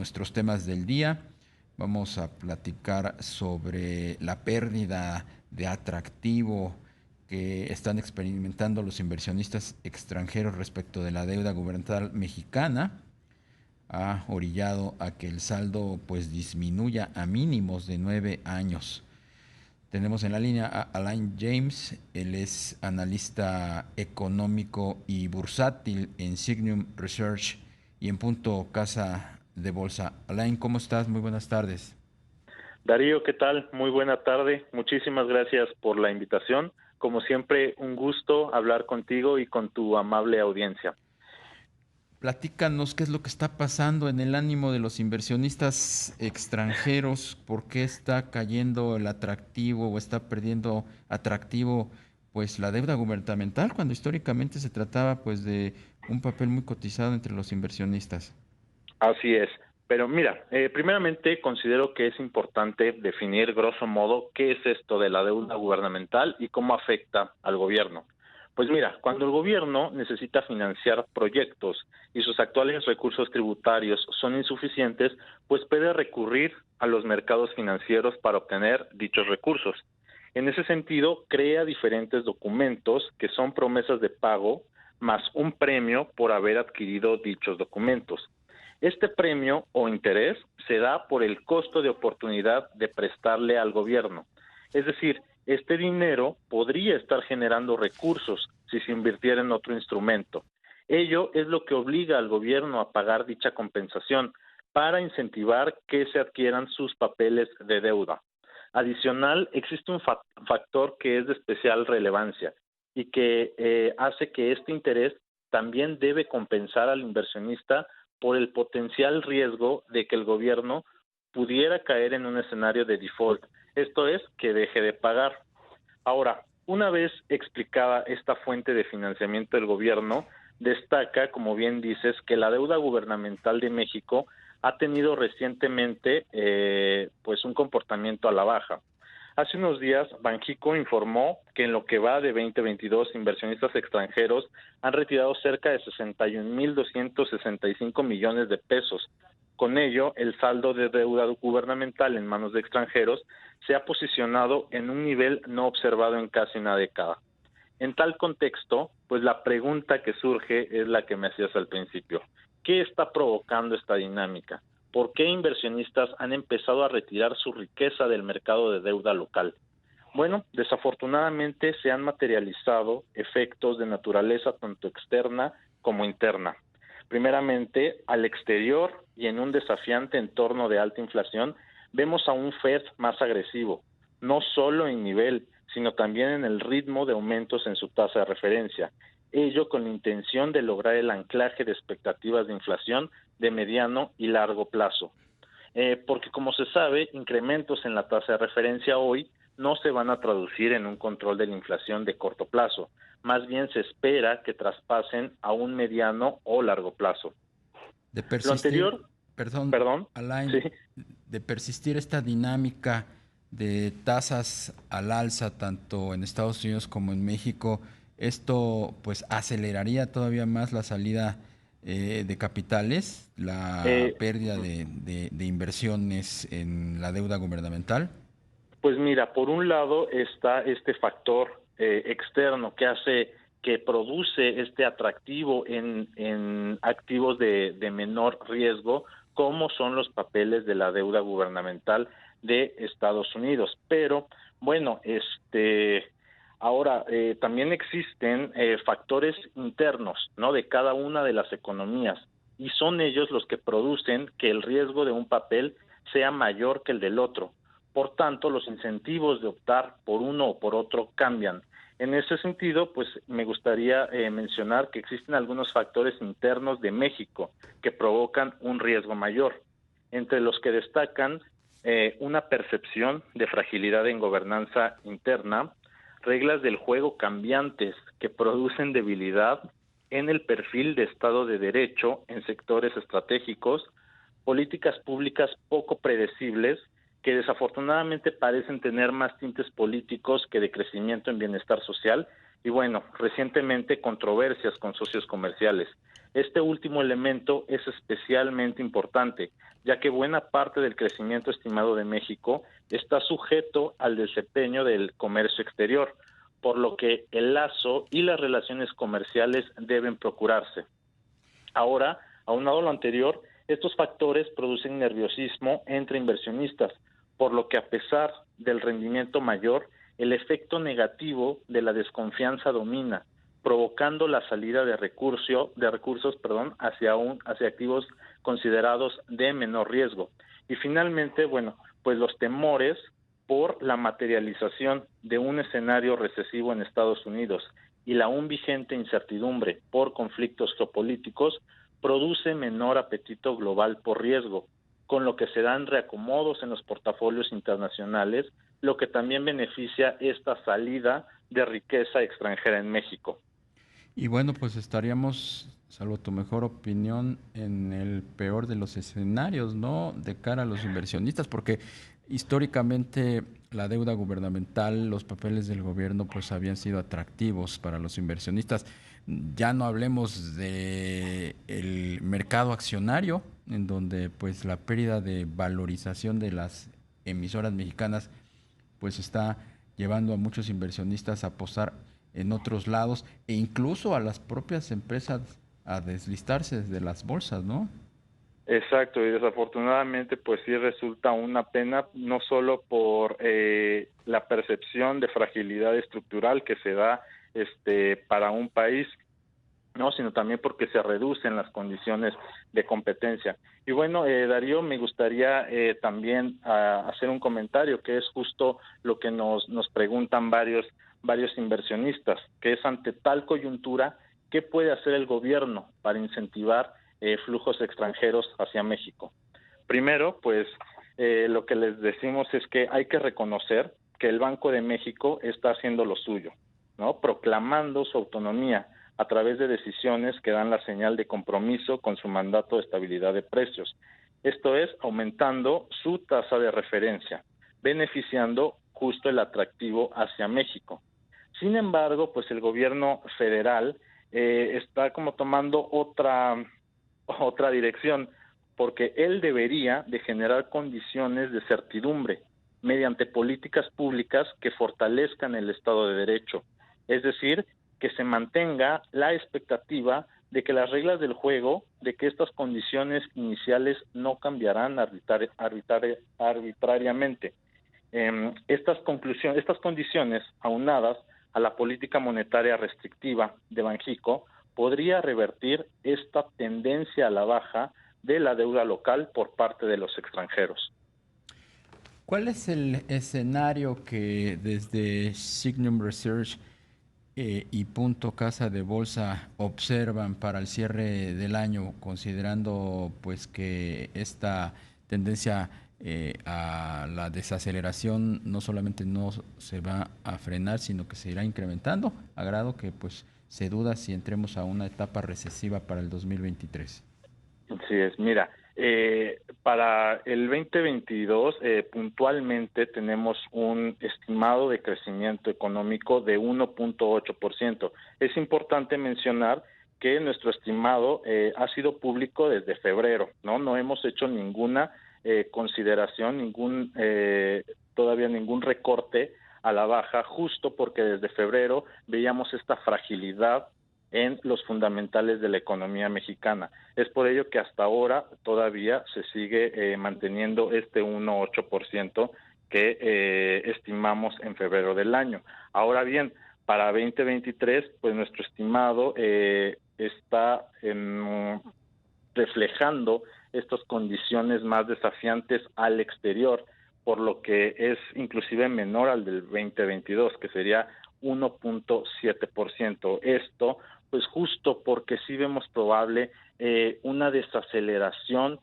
nuestros temas del día. Vamos a platicar sobre la pérdida de atractivo que están experimentando los inversionistas extranjeros respecto de la deuda gubernamental mexicana. Ha orillado a que el saldo pues disminuya a mínimos de 9 años. Tenemos en la línea a Alain James, él es analista económico y bursátil en Signum Research y en Punto Casa de Bolsa. Alain, ¿cómo estás? Muy buenas tardes. Darío, ¿qué tal? Muy buena tarde. Muchísimas gracias por la invitación. Como siempre, un gusto hablar contigo y con tu amable audiencia. Platícanos qué es lo que está pasando en el ánimo de los inversionistas extranjeros, por qué está cayendo el atractivo o está perdiendo atractivo pues la deuda gubernamental cuando históricamente se trataba pues de un papel muy cotizado entre los inversionistas. Así es. Pero mira, primeramente considero que es importante definir grosso modo qué es esto de la deuda gubernamental y cómo afecta al gobierno. Pues mira, cuando el gobierno necesita financiar proyectos y sus actuales recursos tributarios son insuficientes, pues puede recurrir a los mercados financieros para obtener dichos recursos. En ese sentido, crea diferentes documentos que son promesas de pago más un premio por haber adquirido dichos documentos. Este premio o interés se da por el costo de oportunidad de prestarle al gobierno. Es decir, este dinero podría estar generando recursos si se invirtiera en otro instrumento. Ello es lo que obliga al gobierno a pagar dicha compensación para incentivar que se adquieran sus papeles de deuda. Adicional, existe un factor que es de especial relevancia y que hace que este interés también debe compensar al inversionista por el potencial riesgo de que el gobierno pudiera caer en un escenario de default, esto es, que deje de pagar. Ahora, una vez explicada esta fuente de financiamiento del gobierno, destaca, como bien dices, que la deuda gubernamental de México ha tenido recientemente pues un comportamiento a la baja. Hace unos días, Banxico informó que en lo que va de 2022, inversionistas extranjeros han retirado cerca de 61.265 millones de pesos. Con ello, el saldo de deuda gubernamental en manos de extranjeros se ha posicionado en un nivel no observado en casi una década. En tal contexto, pues la pregunta que surge es la que me hacías al principio. ¿Qué está provocando esta dinámica? ¿Por qué inversionistas han empezado a retirar su riqueza del mercado de deuda local? Bueno, desafortunadamente se han materializado efectos de naturaleza tanto externa como interna. Primeramente, al exterior y en un desafiante entorno de alta inflación, vemos a un Fed más agresivo, no solo en nivel, sino también en el ritmo de aumentos en su tasa de referencia. Ello con la intención de lograr el anclaje de expectativas de inflación de mediano y largo plazo. Porque como se sabe, incrementos en la tasa de referencia hoy no se van a traducir en un control de la inflación de corto plazo, más bien se espera que traspasen a un mediano o largo plazo. De Lo persistir, anterior, perdón, perdón, sí, Alain, de persistir esta dinámica de tasas al alza tanto en Estados Unidos como en México, esto pues aceleraría todavía más la salida de capitales, la pérdida de inversiones en la deuda gubernamental. pues mira, por un lado está este factor externo que hace que produce este atractivo en activos de menor riesgo, como son los papeles de la deuda gubernamental de Estados Unidos. Pero bueno, ahora también existen factores internos, ¿no? De cada una de las economías y son ellos los que producen que el riesgo de un papel sea mayor que el del otro. Por tanto, los incentivos de optar por uno o por otro cambian. En ese sentido, pues me gustaría mencionar que existen algunos factores internos de México que provocan un riesgo mayor, entre los que destacan una percepción de fragilidad en gobernanza interna, reglas del juego cambiantes que producen debilidad en el perfil de Estado de Derecho en sectores estratégicos, políticas públicas poco predecibles que desafortunadamente parecen tener más tintes políticos que de crecimiento en bienestar social y bueno, recientemente controversias con socios comerciales. Este último elemento es especialmente importante, ya que buena parte del crecimiento estimado de México está sujeto al desempeño del comercio exterior, por lo que el lazo y las relaciones comerciales deben procurarse. Ahora, aunado a lo anterior, estos factores producen nerviosismo entre inversionistas, por lo que a pesar del rendimiento mayor, el efecto negativo de la desconfianza domina, provocando la salida de recursos, hacia activos considerados de menor riesgo. Y finalmente, bueno, pues los temores por la materialización de un escenario recesivo en Estados Unidos y la aún vigente incertidumbre por conflictos geopolíticos produce menor apetito global por riesgo, con lo que se dan reacomodos en los portafolios internacionales, lo que también beneficia esta salida de riqueza extranjera en México. Y bueno, pues estaríamos, salvo tu mejor opinión, en el peor de los escenarios, ¿no? De cara a los inversionistas, porque históricamente la deuda gubernamental, los papeles del gobierno, pues habían sido atractivos para los inversionistas. Ya no hablemos de el mercado accionario, en donde pues la pérdida de valorización de las emisoras mexicanas pues está llevando a muchos inversionistas a apostar en otros lados e incluso a las propias empresas a deslistarse desde las bolsas, ¿no? Exacto, y desafortunadamente pues sí resulta una pena, no solo por la percepción de fragilidad estructural que se da para un país, no, sino también porque se reducen las condiciones de competencia. Y bueno, Darío, me gustaría también hacer un comentario que es justo lo que nos preguntan varios inversionistas, que es ante tal coyuntura, ¿qué puede hacer el gobierno para incentivar flujos extranjeros hacia México? Primero, pues lo que les decimos es que hay que reconocer que el Banco de México está haciendo lo suyo, ¿no? Proclamando su autonomía a través de decisiones que dan la señal de compromiso con su mandato de estabilidad de precios. Esto es, aumentando su tasa de referencia, beneficiando justo el atractivo hacia México. Sin embargo, pues el gobierno federal está como tomando otra dirección, porque él debería de generar condiciones de certidumbre mediante políticas públicas que fortalezcan el Estado de Derecho. Es decir, que se mantenga la expectativa de que las reglas del juego, de que estas condiciones iniciales no cambiarán arbitrariamente. Estas condiciones, aunadas a la política monetaria restrictiva de Banxico, podría revertir esta tendencia a la baja de la deuda local por parte de los extranjeros. ¿Cuál es el escenario que desde Signum Research y Punto Casa de Bolsa observan para el cierre del año, considerando pues que esta tendencia a la desaceleración no solamente no se va a frenar, sino que se irá incrementando, a grado que pues se duda si entremos a una etapa recesiva para el 2023? Así es, mira, para el 2022 puntualmente tenemos un estimado de crecimiento económico de 1.8%. Es importante mencionar que nuestro estimado ha sido público desde febrero, ¿no? No hemos hecho ninguna consideración, todavía ningún recorte a la baja, justo porque desde febrero veíamos esta fragilidad en los fundamentales de la economía mexicana. Es por ello que hasta ahora todavía se sigue manteniendo este 1.8% que estimamos en febrero del año. Ahora bien, para 2023, pues nuestro estimado está reflejando estas condiciones más desafiantes al exterior, por lo que es inclusive menor al del 2022, que sería 1.7%. Esto, pues justo porque sí vemos probable una desaceleración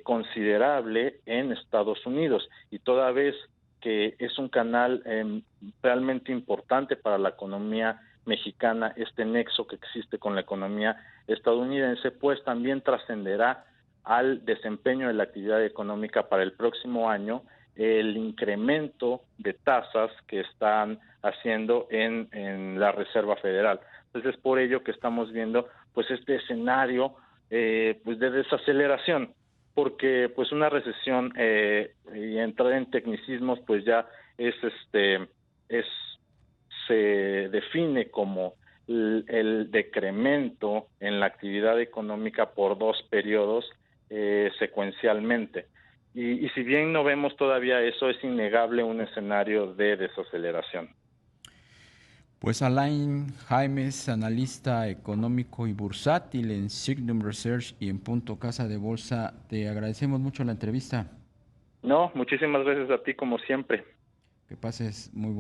considerable en Estados Unidos, y toda vez que es un canal realmente importante para la economía mexicana, este nexo que existe con la economía estadounidense, pues también trascenderá al desempeño de la actividad económica para el próximo año el incremento de tasas que están haciendo en la Reserva Federal. Entonces es por ello que estamos viendo pues este escenario pues de desaceleración, porque pues una recesión y entrar en tecnicismos pues ya es es se define como el decremento en la actividad económica por dos periodos secuencialmente. Y si bien no vemos todavía eso, es innegable un escenario de desaceleración. Pues Alain Jaimes, analista económico y bursátil en Signum Research y en Punto Casa de Bolsa, te agradecemos mucho la entrevista. No, muchísimas gracias a ti como siempre. Que pases muy buen